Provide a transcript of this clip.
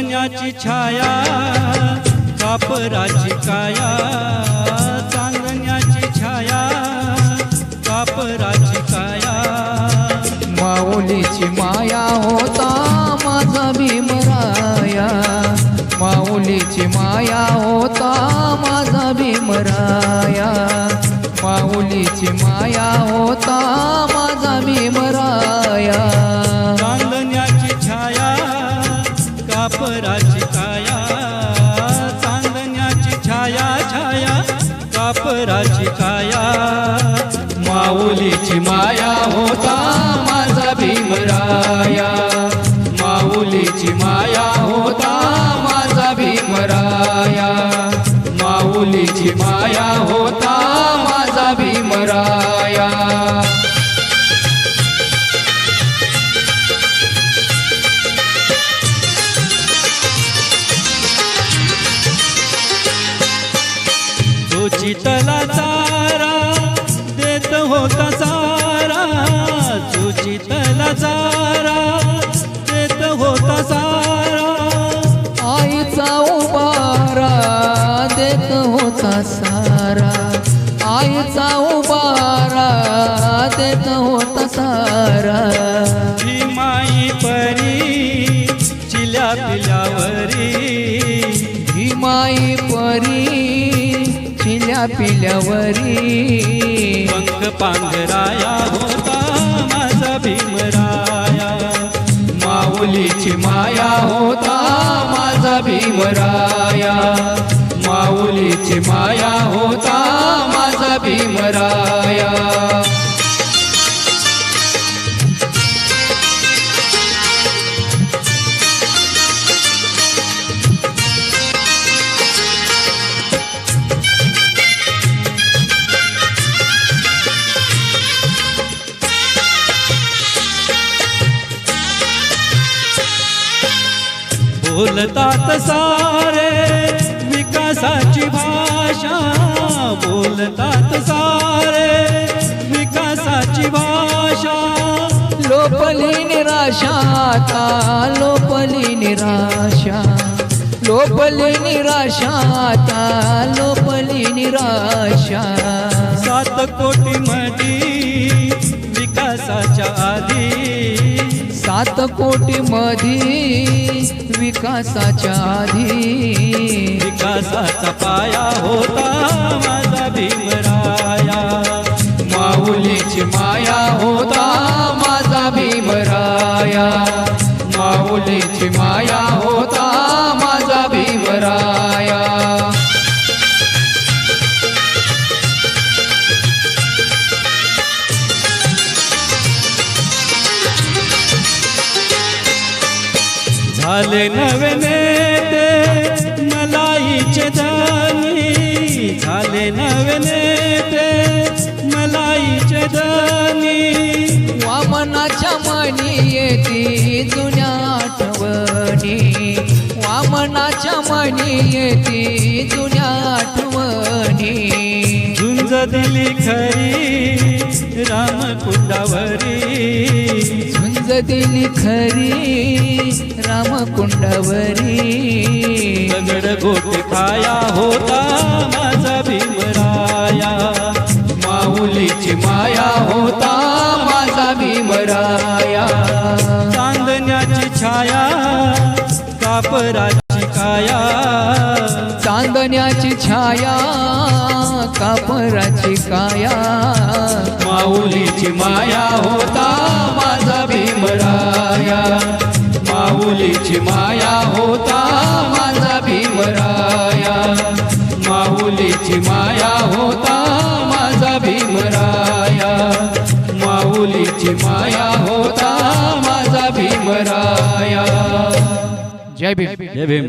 चांदण्याची छाया कापराची काया, चांदण्याची छाया कापराची काया। माऊलीची माया होता माझा भीमराया, माऊलीची माया होता माझा भीमराया, माऊलीची माया होता माझा भीमराया। चांदण्याची छाया कापराची काया, चांदण्याची छाया छाया कापराची काया। माऊलीची माया होता माझा भीमराया, माऊलीची माया होता माझा भीमराया, माऊलीची माया होता माझा भीमराया। तो चितला चारा देत होता सारा, तो चितला चारा देत होता सारा। आईचा उबारा देत होता सारा, आईचा उबारा देत होता सारा। ही माई परी चिल्या पिल्यावरी, ही माई परी चिल्या पिल्यावरी। पंख पांघराया होता माझा भीमराया, माऊलीची माया होता माझा भीमराया, माऊलीची माया होता माझा भीमराया। बोलतात सारे विकासाची भाषा, बोलतात सारे विकासाची भाषा। लोपली निराशा आता लोपली निराशा, लोपली निराशा आता लोपली निराशा। 7 कोटी मधी विकासाच्या आधी, 7 कोटी मधी विकासाच्या आधी। विकासाचा पाया होता माझा भीमराया, माऊलीची माया होता माझा भीमराया, माऊलीची माया होता माझा भीमराया। झाले नवे नेते मलाईचे धनी, झाले नवे नेते मलाईचे धनी। वामनाच्या मनी येती जुन्या आठवणी, वामनाच्या मनी येती जुन्या आठवणी। झुंज दिली खरी रामकुंडावरी, झुंज दिली खरी रामकुंडावरी। दगड गोट खाया होता माझा भीमराया, माऊलीची माया होता माझा भीमराया। चांदण्याची छाया कापराची काया, चांदण्याची छाया कापराची काया। माऊलीची माया होता माझा भीमराया, माऊलीची माया होता माझा भीमराया, माऊलीची माया होता माझा भीमराया, माऊलीची माया होता माझा भीमराया। जय भीम, जय भीम।